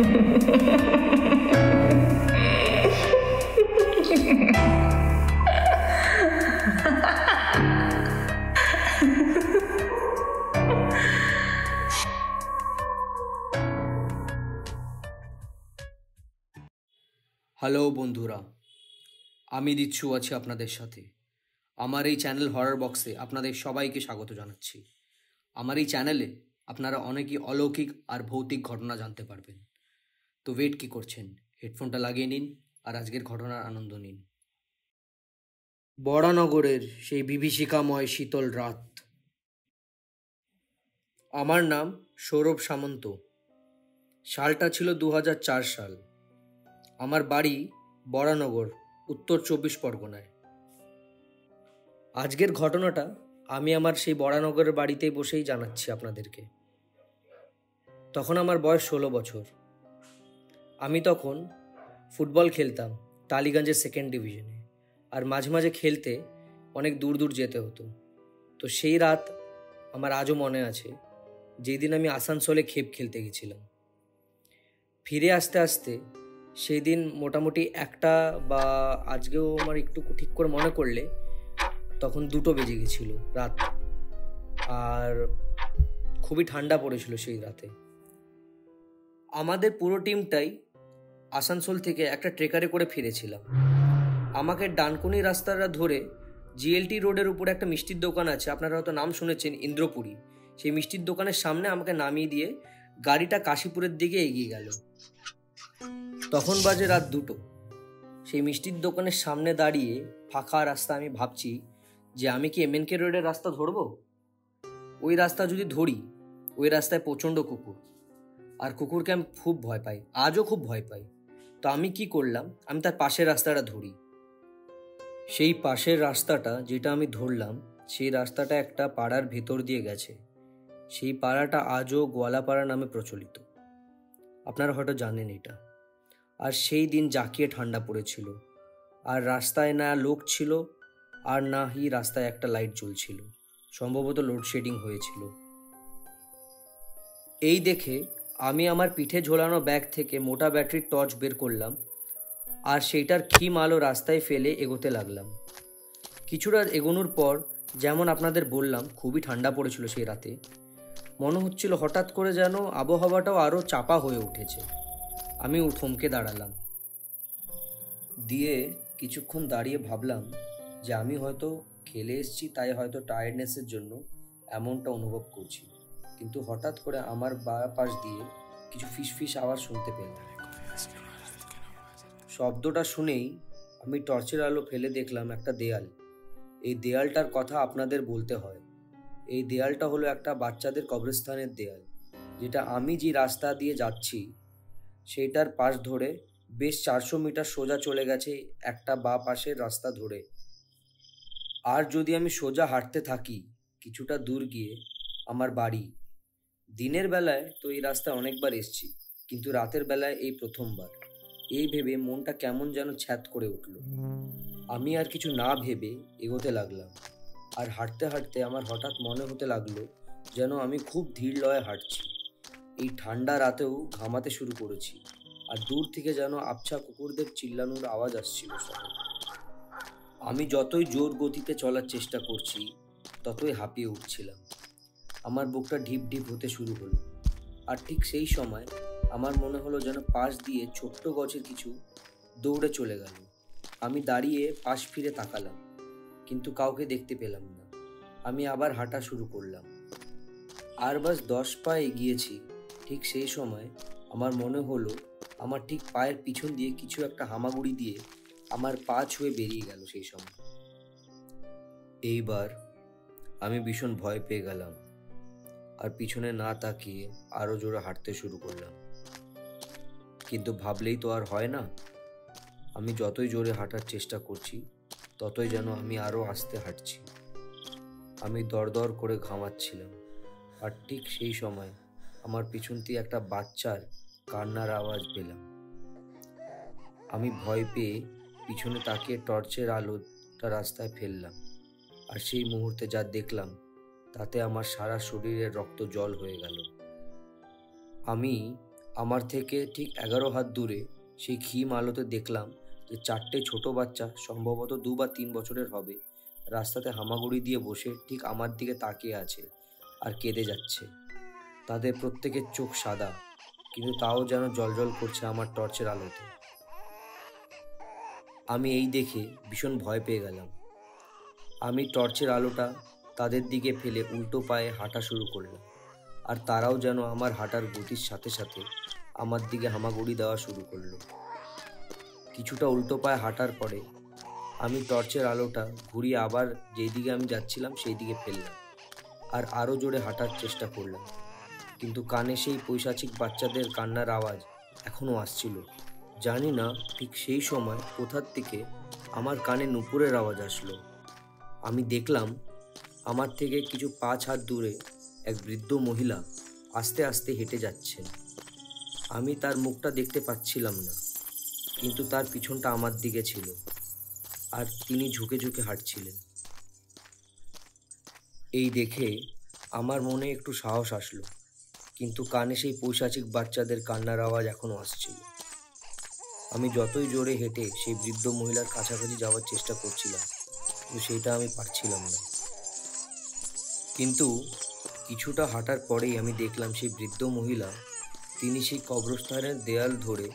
Hello বন্ধুরা, আমি দিচ্ছু আছি আপনাদের সাথে। আমার এই চ্যানেল হরর বক্সে আপনাদের সবাইকে স্বাগত জানাচ্ছি। আমার এই চ্যানেলে আপনারা অনেকই অলৌকিক আর ভৌতিক ঘটনা জানতে পারবেন। তো ওয়েট কি করছেন, হেডফোনটা লাগিয়ে নিন আর আজকের ঘটনার আনন্দ নিন। বরানগরের সেই বিভীষিকাময় শীতল রাত। আমার নাম সৌরভ সামন্ত। সালটা ছিল 2004 সাল। আমার বাড়ি বরানগর, উত্তর 24 পরগনায়। আজকের ঘটনাটা আমি আমার সেই বরানগরের বাড়িতে বসেই জানাচ্ছি আপনাদেরকে। তখন আমার বয়স 16 বছর। আমি তখন ফুটবল খেলতাম টালিগঞ্জের 2nd ডিভিশনে, আর মাঝে মাঝে খেলতে অনেক দূর দূর যেতে হতো। তো সেই রাত আমার আজও মনে আছে, যেই দিন আমি আসানসোলে খেপ খেলতে গেছিলাম। ফিরে আসতে আসতে সেই দিন মোটামুটি 1টা বা আজকেও আমার একটু ঠিক করে মনে করলে তখন 2টো বেজে গেছিল রাত। আর খুবই ঠান্ডা পড়েছিল সেই রাতে। আমাদের পুরো টিমটাই আসানসোল থেকে একটা ট্রেকারে করে ফিরেছিলাম। আমাকে ডানকুনি রাস্তাটা ধরে জিএলটি রোডের উপরে একটা মিষ্টির দোকান আছে, আপনারা হয়তো নাম শুনেছেন, ইন্দ্রপুরী। সেই মিষ্টির দোকানের সামনে আমাকে নামিয়ে দিয়ে গাড়িটা কাশীপুরের দিকে এগিয়ে গেল। তখন বাজে রাত 2টো। সেই মিষ্টির দোকানের সামনে দাঁড়িয়ে ফাঁকা রাস্তা আমি ভাবছি যে আমি কি MNK রোডের রাস্তা ধরবো। ওই রাস্তা যদি ধরি, ওই রাস্তায় প্রচণ্ড কুকুর, আর কুকুরকে আমি খুব ভয় পাই, আজও খুব ভয় পাই। তো আমি কি করলাম, আমি তার পাশের রাস্তাটা ধরি। সেই পাশের রাস্তাটা যেটা আমি ধরলাম, সেই রাস্তাটা একটা পাড়ার ভেতর দিয়ে গেছে। সেই পাড়াটা আজও গোয়ালাপাড়া নামে প্রচলিত, আপনারা হয়তো জানেন এটা। আর সেই দিন জাঁকিয়ে ঠান্ডা পড়েছিল, আর রাস্তায় না লোক ছিল, আর না হি রাস্তায় একটা লাইট জ্বলছিল। সম্ভবত লোডশেডিং হয়েছিল। এই দেখে আমি আমার পিঠে ঝোলানো ব্যাগ থেকে মোটা ব্যাটারির টর্চ বের করলাম, আর সেইটার ক্ষীণ আলো রাস্তায় ফেলে এগোতে লাগলাম। কিছুটা এগোনোর পর, যেমন আপনাদের বললাম, খুবই ঠান্ডা পড়েছিল সেই রাতে। মনে হচ্ছিল হঠাৎ করে যেন আবহাওয়াটাও আরও চাপা হয়ে উঠেছে। আমি থমকে দাঁড়ালাম, দিয়ে কিছুক্ষণ দাঁড়িয়ে ভাবলাম যে আমি হয়তো খেলে এসেছি, তাই হয়তো টায়ার্ডনেসের জন্য এমনটা অনুভব করছি। কিন্তু হঠাৎ করে আমার বাঁ পাশ দিয়ে কিছু ফিসফিস আওয়াজ শুনতে পেলাম। শব্দটা শুনেই আমি টর্চের আলো ফেলে দেখলাম একটা দেয়াল। এই দেয়ালটার কথা আপনাদের বলতে হয়। এই দেয়ালটা হলো একটা বাচ্চাদের কবরস্থানের দেয়াল, যেটা আমি যে রাস্তা দিয়ে যাচ্ছি সেইটার পাশ ধরে বেশ 400 মিটার সোজা চলে গেছে একটা বাঁ পাশের রাস্তা ধরে। আর যদি আমি সোজা হাঁটতে থাকি, কিছুটা দূর গিয়ে আমার বাড়ি। দিনের বেলায় তো এই রাস্তায় অনেকবার এসেছি, কিন্তু রাতের বেলায় এই প্রথমবার। এই ভেবে মনটা কেমন যেন ছ্যাদ করে উঠল। আমি আর কিছু না ভেবে এগোতে লাগলাম। আর হাঁটতে হাঁটতে আমার হঠাৎ মনে হতে লাগলো যেন আমি খুব ধীর লয়ে হাঁটছি। এই ঠান্ডা রাতেও ঘামাতে শুরু করেছি, আর দূর থেকে যেন আবছা কুকুরদের চিল্লানোর আওয়াজ আসছিল শহরে। আমি যতই জোর গতিতে চলার চেষ্টা করছি, ততই হাঁপিয়ে উঠছিলাম। আমার বুকটা ঢিপ ঢিপ হতে শুরু হলো। আর ঠিক সেই সময় আমার মনে হলো যেন পাশ দিয়ে ছোট্ট গাছের কিছু দৌড়ে চলে গেল। আমি দাঁড়িয়ে পাশ ফিরে তাকালাম, কিন্তু কাউকে দেখতে পেলাম না। আমি আবার হাঁটা শুরু করলাম। আর বাস 10 পা এগিয়েছি, ঠিক সেই সময় আমার মনে হলো আমার ঠিক পায়ের পিছন দিয়ে কিছু একটা হামাগুড়ি দিয়ে আমার পা ছুঁয়ে বেরিয়ে গেল। সেই সময় এইবার আমি ভীষণ ভয় পেয়ে গেলাম, আর পিছনে না তাকিয়ে আরো জোরে হাঁটতে শুরু করলাম। কিন্তু ভাবলেই তো আর হয় না। আমি যতই জোরে হাঁটার চেষ্টা করছি, ততই যেন আমি আরো আস্তে হাঁটছি। আমি দরদর করে ঘামাচ্ছিলাম। আর ঠিক সেই সময় আমার পিছন থেকে একটা বাচ্চার কান্নার আওয়াজ পেলাম। আমি ভয় পেয়ে পিছনে তাকিয়ে টর্চের আলোটা রাস্তায় ফেললাম। আর সেই মুহূর্তে যা দেখলাম, তাতে আমার সারা শরীরের রক্ত জল হয়ে গেল। আমি আমার থেকে ঠিক 11 হাত দূরে সেই ক্ষীণ আলোতে দেখলাম যে 4টে ছোট বাচ্চা, সম্ভবত 2 বা 3 বছরের হবে, রাস্তাতে হামাগুড়ি দিয়ে বসে ঠিক আমার দিকে তাকিয়ে আছে আর কেঁদে যাচ্ছে। তাদের প্রত্যেকের চোখ সাদা, কিন্তু তাও যেন জ্বলজ্বল করছে আমার টর্চের আলোতে। আমি এই দেখে ভীষণ ভয় পেয়ে গেলাম। আমি টর্চের আলোটা তাদের দিকে ফেলে উল্টো পায়ে হাঁটা শুরু করলাম, আর তারাও যেন আমার হাঁটার গতির সাথে সাথে আমার দিকে হামাগুড়ি দেওয়া শুরু করলো। কিছুটা উল্টো পায়ে হাঁটার পরে আমি টর্চের আলোটা ঘুরিয়ে আবার যেই দিকে আমি যাচ্ছিলাম সেই দিকে ফেললাম, আর আরও জোরে হাঁটার চেষ্টা করলাম। কিন্তু কানে সেই পৈশাচিক বাচ্চাদের কান্নার আওয়াজ এখনও আসছিল। জানি না ঠিক সেই সময় কোথার থেকে আমার কানে নুপুরের আওয়াজ আসলো। আমি দেখলাম আমার থেকে কিছু 5 হাত দূরে এক বৃদ্ধ মহিলা আস্তে আস্তে হেঁটে যাচ্ছেন। আমি তার মুখটা দেখতে পাচ্ছিলাম না, কিন্তু তার পিছনটা আমার দিকে ছিল, আর তিনি ঝুঁকে ঝুঁকে হাঁটছিলেন। এই দেখে আমার মনে একটু সাহস আসলো, কিন্তু কানে সেই পৈশাচিক বাচ্চাদের কান্নার আওয়াজ এখনও আসছিল। আমি যতই জোরে হেঁটে সেই বৃদ্ধ মহিলার কাছাকাছি যাওয়ার চেষ্টা করছিলাম, কিন্তু সেইটা আমি পারছিলাম না। কিন্তু কিছুটা হাঁটার পরেই আমি দেখলাম সেই বৃদ্ধ মহিলা, তিনি সেই কবরস্থানের দেয়াল ধরে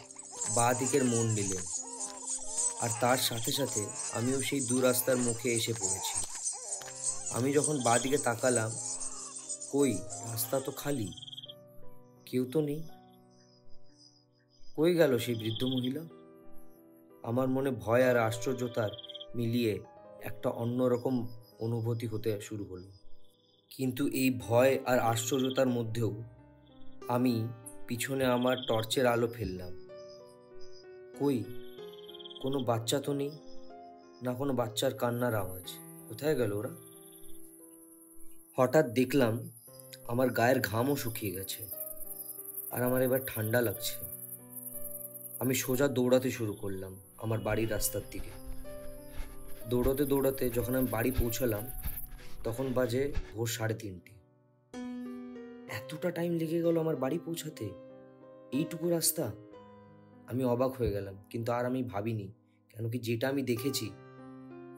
বাঁ দিকের মোড় নিলেন, আর তার সাথে সাথে আমিও সেই দু রাস্তার মুখে এসে পড়েছি। আমি যখন বাঁ দিকে তাকালাম, কই, রাস্তা তো খালি, কেউ তো নেই। কই গেল সেই বৃদ্ধ মহিলা? আমার মনে ভয় আর আশ্চর্যতার মিলিয়ে একটা অন্যরকম অনুভূতি হতে শুরু হলো। কিন্তু এই ভয় আর আশ্চর্যতার মধ্যেও আমি পিছনে আমার টর্চের আলো ফেললাম। কই, কোনো বাচ্চা তো নেই, না কোনো বাচ্চার কান্নার আওয়াজ। কোথায় গেল ওরা? হঠাৎ দেখলাম আমার গায়ের ঘামও শুকিয়ে গেছে, আর আমার এবার ঠান্ডা লাগছে। আমি সোজা দৌড়াতে শুরু করলাম আমার বাড়ির রাস্তার দিকে। দৌড়াতে দৌড়াতে যখন আমি বাড়ি পৌঁছালাম, তখন বাজে ভোর 3:30। এতটা টাইম লেগে গেল আমার বাড়ি পৌঁছাতে, এইটুকু রাস্তা! আমি অবাক হয়ে গেলাম, কিন্তু আর আমি ভাবিনি, কেন কি যেটা আমি দেখেছি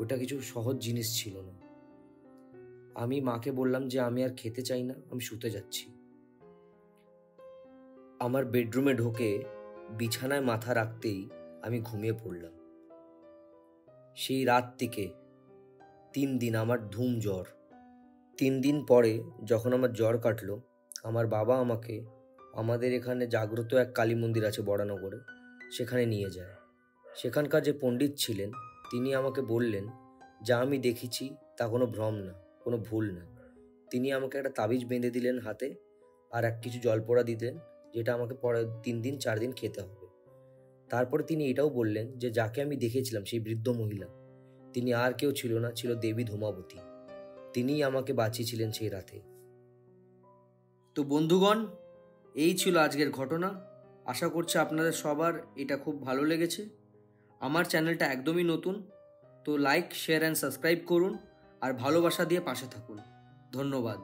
ওটা কিছু সহজ জিনিস ছিল না। আমি মাকে বললাম যে আমি আর খেতে চাই না, আমি শুতে যাচ্ছি। আমার বেডরুমে ঢোকে বিছানায় মাথা রাখতেই আমি ঘুমিয়ে পড়লাম। সেই রাত থেকে 3 দিন আমার ধুম জ্বর। 3 দিন পরে যখন আমার জ্বর কাটলো, আমার বাবা আমাকে আমাদের এখানে জাগ্রত এক কালী মন্দির আছে বরানগরে, সেখানে নিয়ে যায়। সেখানকার যে পণ্ডিত ছিলেন তিনি আমাকে বললেন, যা আমি দেখেছি তা কোনো ভ্রম না, কোনো ভুল না। তিনি আমাকে একটা তাবিজ বেঁধে দিলেন হাতে, আর কিছু জলপোড়া দিতেন, যেটা আমাকে পরে 3 দিন 4 দিন খেতে হবে। তারপরে তিনি এটাও বললেন যে যাকে আমি দেখেছিলাম সেই বৃদ্ধ মহিলা, তিনি আর কেউ ছিল না, ছিল দেবী ধূমাবতী। তিনিই আমাকে বাঁচিয়েছিলেন সেই রাতে। তো বন্ধুগণ, এই ছিল আজকের ঘটনা। আশা করছি আপনাদের সবার এটা খুব ভালো লেগেছে। আমার চ্যানেলটা একদমই নতুন, তো লাইক, শেয়ার অ্যান্ড সাবস্ক্রাইব করুন, আর ভালোবাসা দিয়ে পাশে থাকুন। ধন্যবাদ।